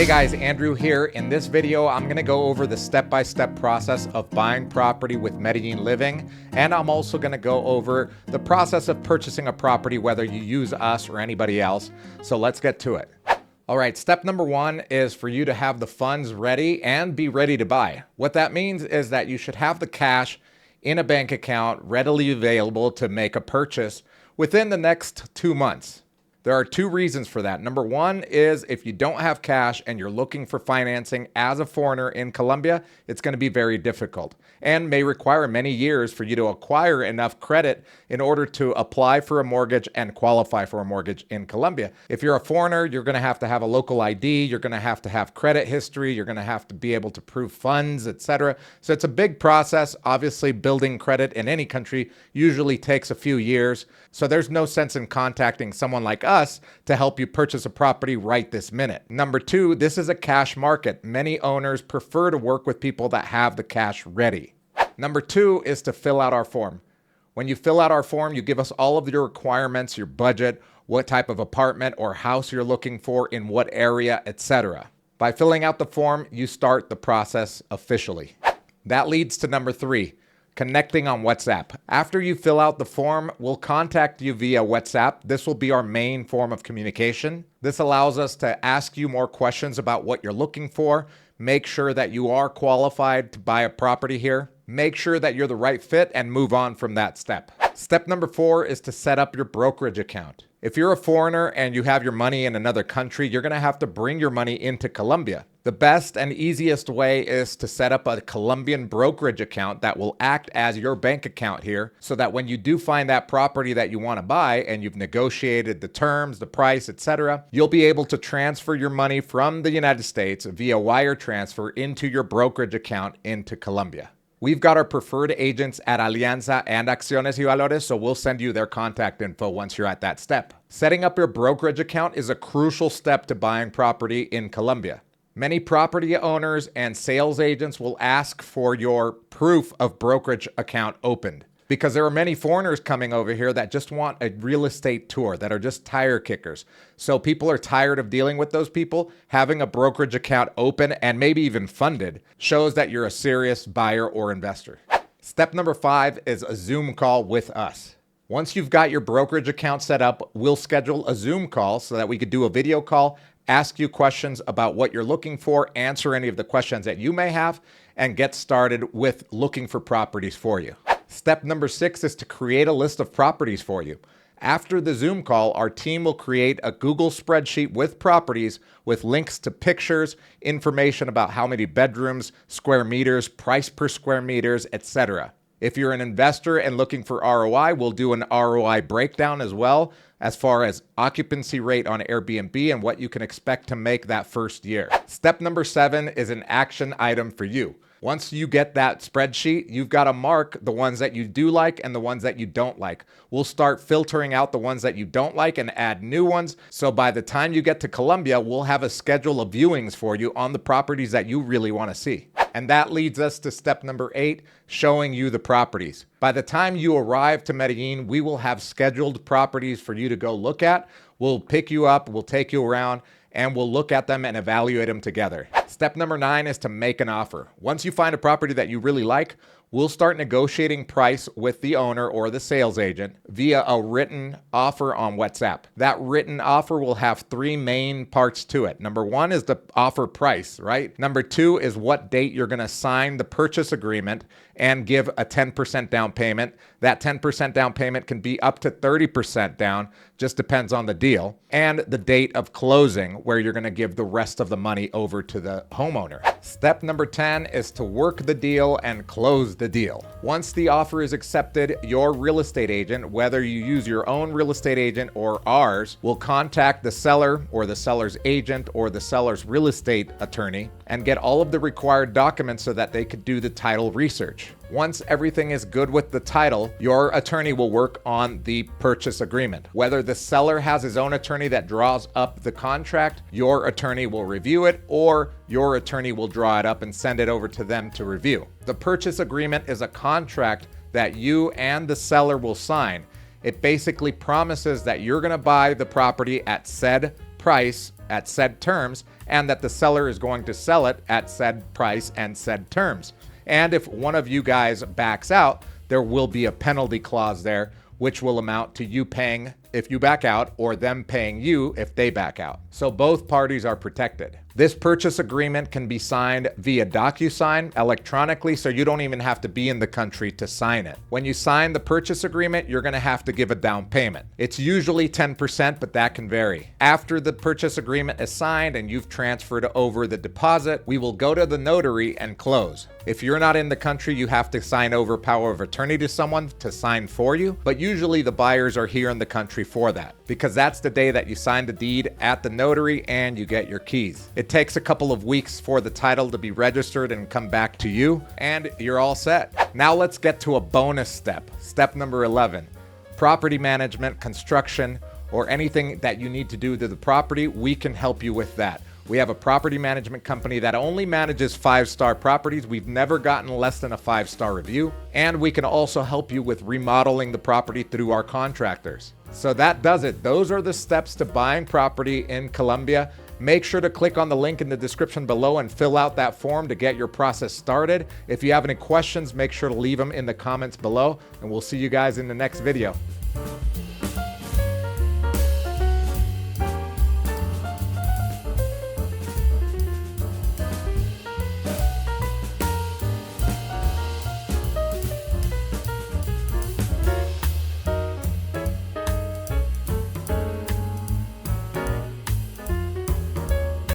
Hey guys, Andrew here. In this video, I'm gonna go over the step-by-step process of buying property with Medellín Living, and I'm also gonna go over the process of purchasing a property, whether you use us or anybody else. So let's get to it. All right, step number one is for you to have the funds ready and be ready to buy. What that means is that you should have the cash in a bank account readily available to make a purchase within the next 2 months. There are two reasons for that. Number one is if you don't have cash and you're looking for financing as a foreigner in Colombia, it's going to be very difficult and may require many years for you to acquire enough credit in order to apply for a mortgage and qualify for a mortgage in Colombia. If you're a foreigner, you're going to have a local ID, you're going to have credit history, you're going to have to be able to prove funds, etc. So it's a big process. Obviously, building credit in any country usually takes a few years. So there's no sense in contacting someone like us to help you purchase a property right this minute. Number two, this is a cash market. Many owners prefer to work with people that have the cash ready. Number two is to fill out our form. When you fill out our form, you give us all of your requirements, your budget, what type of apartment or house you're looking for, in what area, etc. By filling out the form, you start the process officially. That leads to number three, connecting on WhatsApp. After you fill out the form, we'll contact you via WhatsApp. This will be our main form of communication. This allows us to ask you more questions about what you're looking for, make sure that you are qualified to buy a property here, make sure that you're the right fit, and move on from that step. Step number four is to set up your brokerage account. If you're a foreigner and you have your money in another country, you're going to have to bring your money into Colombia. The best and easiest way is to set up a Colombian brokerage account that will act as your bank account here, so that when you do find that property that you want to buy and you've negotiated the terms, the price, etc., you'll be able to transfer your money from the United States via wire transfer into your brokerage account into Colombia. We've got our preferred agents at Alianza and Acciones y Valores, so we'll send you their contact info once you're at that step. Setting up your brokerage account is a crucial step to buying property in Colombia. Many property owners and sales agents will ask for your proof of brokerage account opened, because there are many foreigners coming over here that just want a real estate tour, that are just tire kickers. So people are tired of dealing with those people. Having a brokerage account open and maybe even funded shows that you're a serious buyer or investor. Step number five is a Zoom call with us. Once you've got your brokerage account set up, we'll schedule a Zoom call so that we could do a video call, ask you questions about what you're looking for, answer any of the questions that you may have, and get started with looking for properties for you. Step number six is to create a list of properties for you. After the Zoom call, our team will create a Google spreadsheet with properties with links to pictures, information about how many bedrooms, square meters, price per square meters, etc. If you're an investor and looking for ROI, we'll do an ROI breakdown as well, as far as occupancy rate on Airbnb and what you can expect to make that first year. Step number seven is an action item for you. Once you get that spreadsheet, you've got to mark the ones that you do like and the ones that you don't like. We'll start filtering out the ones that you don't like and add new ones. So by the time you get to Colombia, we'll have a schedule of viewings for you on the properties that you really want to see. And that leads us to step number eight, showing you the properties. By the time you arrive to Medellin, we will have scheduled properties for you to go look at. We'll pick you up, we'll take you around, and we'll look at them and evaluate them together. Step number nine is to make an offer. Once you find a property that you really like, we'll start negotiating price with the owner or the sales agent via a written offer on WhatsApp. That written offer will have three main parts to it. Number one is the offer price, right? Number two is what date you're going to sign the purchase agreement and give a 10% down payment. That 10% down payment can be up to 30% down, just depends on the deal. And the date of closing, where you're going to give the rest of the money over to the homeowner. Step number 10 is to work the deal and close the deal. Once the offer is accepted, your real estate agent, whether you use your own real estate agent or ours, will contact the seller or the seller's agent or the seller's real estate attorney and get all of the required documents so that they could do the title research. Once everything is good with the title, your attorney will work on the purchase agreement. Whether the seller has his own attorney that draws up the contract, your attorney will review it, or your attorney will draw it up and send it over to them to review. The purchase agreement is a contract that you and the seller will sign. It basically promises that you're going to buy the property at said price, at said terms, and that the seller is going to sell it at said price and said terms. And if one of you guys backs out, there will be a penalty clause there, which will amount to you paying if you back out or them paying you if they back out. So both parties are protected. This purchase agreement can be signed via DocuSign electronically, so you don't even have to be in the country to sign it. When you sign the purchase agreement, you're going to have to give a down payment. It's usually 10%, but that can vary. After the purchase agreement is signed and you've transferred over the deposit, we will go to the notary and close. If you're not in the country, you have to sign over power of attorney to someone to sign for you, but usually the buyers are here in the country for that, because that's the day that you sign the deed at the notary and you get your keys. It takes a couple of weeks for the title to be registered and come back to you, and you're all set. Now let's get to a bonus step. Step number 11, property management, construction, or anything that you need to do to the property, we can help you with that. We have a property management company that only manages 5-star properties. We've never gotten less than a 5-star review. And we can also help you with remodeling the property through our contractors. So that does it. Those are the steps to buying property in Colombia. Make sure to click on the link in the description below and fill out that form to get your process started. If you have any questions, make sure to leave them in the comments below, and we'll see you guys in the next video.